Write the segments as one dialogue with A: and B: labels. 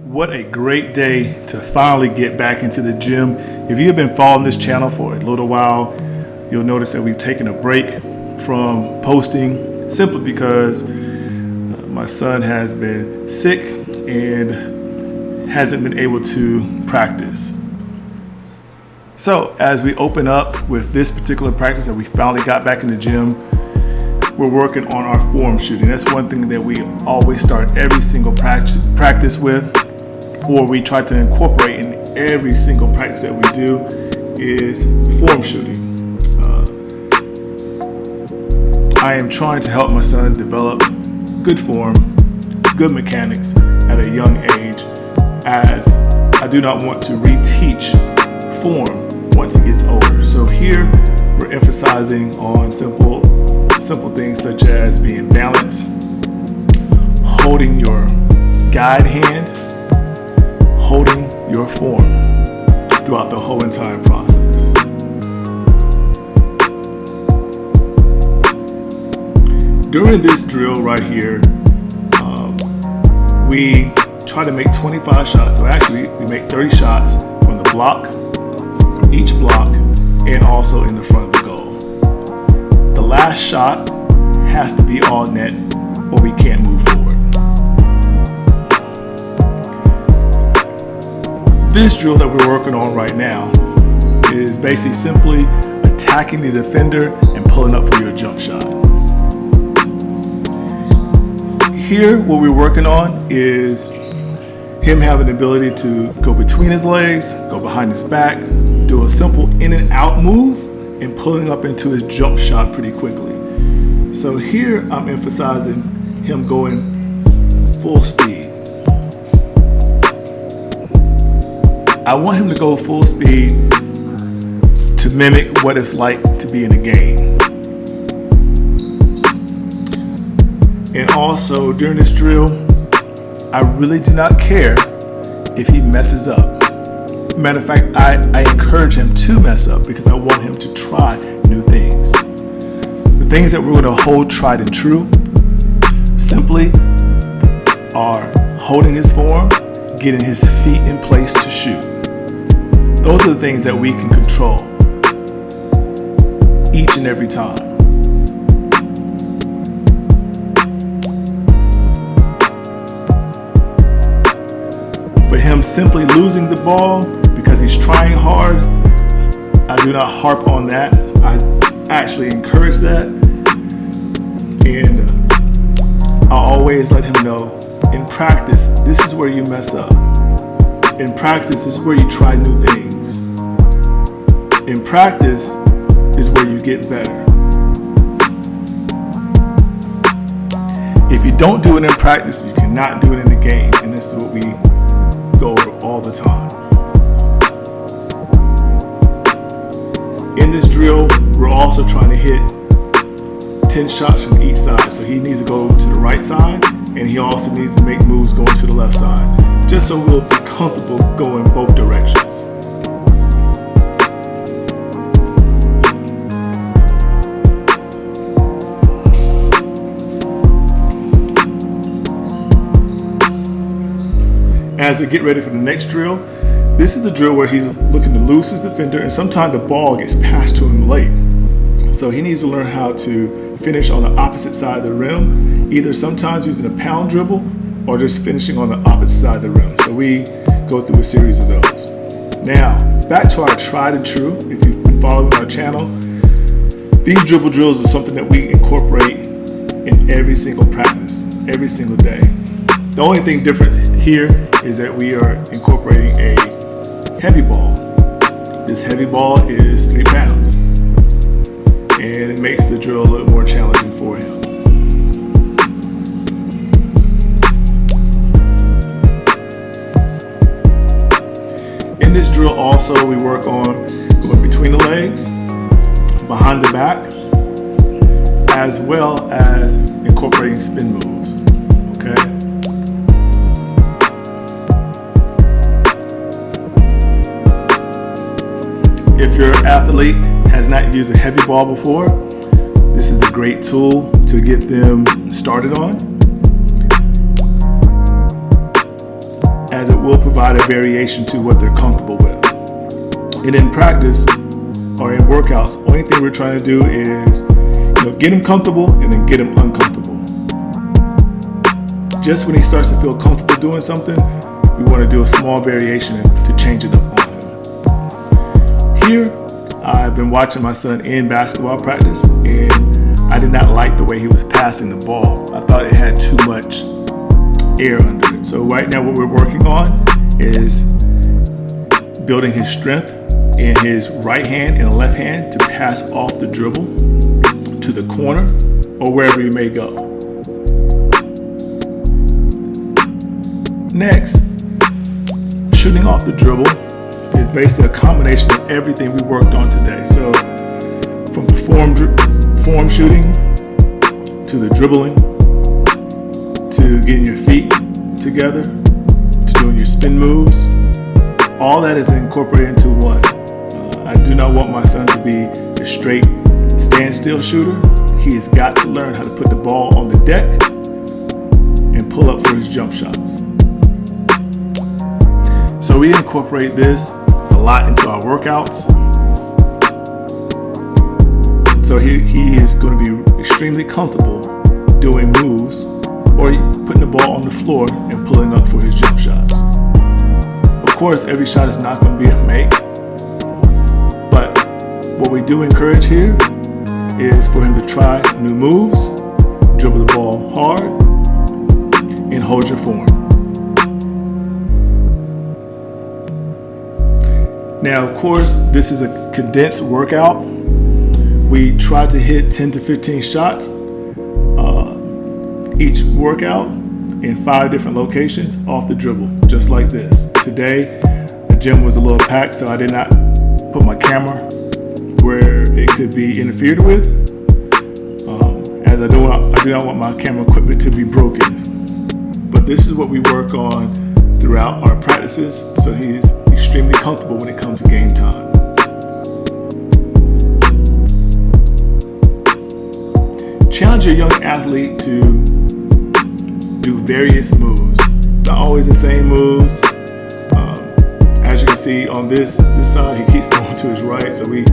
A: What a great day to finally get back into the gym. If you have been following this channel for a little while, you'll notice that we've taken a break from posting simply because my son has been sick and hasn't been able to practice. So as we open up with this particular practice that we finally got back in the gym, we're working on our form shooting. That's one thing that we always start every single practice with, or we try to incorporate in every single practice that we do, is form shooting. I am trying to help my son develop good form, good mechanics at a young age, as I do not want to reteach form once he gets older. So here we're emphasizing on simple things such as being balanced, holding your guide hand, holding your form throughout the whole entire process. During this drill right here, we try to make 25 shots. So actually we make 30 shots from the block, from each block, and also in the front of the goal. The last shot has to be all net or we can't move forward. This drill that we're working on right now is basically simply attacking the defender and pulling up for your jump shot. Here, what we're working on is him having the ability to go between his legs, go behind his back, do a simple in and out move, and pulling up into his jump shot pretty quickly. So here I'm emphasizing him going full speed. I want him to go full speed to mimic what it's like to be in a game. And also during this drill, I really do not care if he messes up. Matter of fact, I encourage him to mess up because I want him to try new things. The things that we're going to hold tried and true simply are holding his form, getting his feet in place to shoot. Those are the things that we can control each and every time. But him simply losing the ball because he's trying hard, I do not harp on that. I actually encourage that. And I always let him know, in practice, this is where you mess up. In practice, this is where you try new things. In practice is where you get better. If you don't do it in practice, you cannot do it in the game. And this is what we go over all the time. In this drill, we're also trying to hit 10 shots from each side. So he needs to go to the right side, and he also needs to make moves going to the left side, just so we'll be comfortable going both directions. As we get ready for the next drill, this is the drill where he's looking to lose his defender, and sometimes the ball gets passed to him late. So he needs to learn how to finish on the opposite side of the rim, either sometimes using a pound dribble or just finishing on the opposite side of the rim. So we go through a series of those. Now, back to our tried and true. If you've been following our channel, these dribble drills are something that we incorporate in every single practice, every single day. The only thing different here is that we are incorporating a heavy ball. This heavy ball is 3 pounds, and it makes the drill a little more challenging for him. In this drill also, we work on going between the legs, behind the back, as well as incorporating spin moves, okay? If your athlete has not used a heavy ball before, this is a great tool to get them started on. as it will provide a variation to what they're comfortable with. And in practice or in workouts, only thing we're trying to do is get him comfortable and then get him uncomfortable. Just when he starts to feel comfortable doing something, we want to do a small variation to change it up on him. Here, I've been watching my son in basketball practice, and I did not like the way he was passing the ball. I thought it had too much air under it. So right now what we're working on is building his strength in his right hand and left hand to pass off the dribble to the corner or wherever he may go. Next, shooting off the dribble is basically a combination of everything we worked on today. So from the form shooting to the dribbling to getting your feet together to doing your spin moves, all that is incorporated into one. I do not want my son to be a straight standstill shooter. He has got to learn how to put the ball on the deck and pull up for his jump shots. So we incorporate this a lot into our workouts. So he is going to be extremely comfortable doing moves or putting the ball on the floor and pulling up for his jump shots. Of course, every shot is not going to be a make, but what we do encourage here is for him to try new moves, dribble the ball hard, and hold your form. Now, of course, this is a condensed workout. We try to hit 10 to 15 shots each workout in 5 different locations off the dribble, just like this. Today, the gym was a little packed, so I did not put my camera where it could be interfered with, as I do not want my camera equipment to be broken. But this is what we work on throughout our practices, so he's extremely comfortable when it comes to game time. Challenge your young athlete to do various moves, not always the same moves. As you can see on this side, he keeps going to his right, so we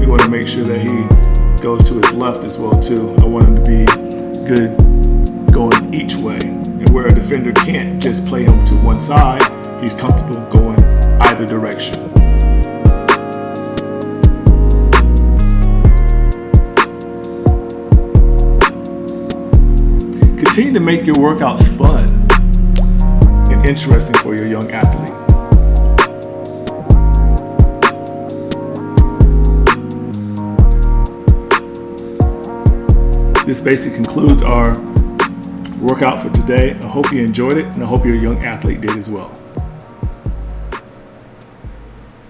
A: want to make sure that he goes to his left as well too. I want him to be good going each way, and where a defender can't just play him to one side, he's comfortable going either direction. Continue to make your workouts fun and interesting for your young athlete. This basically concludes our workout for today. I hope you enjoyed it, and I hope your young athlete did as well.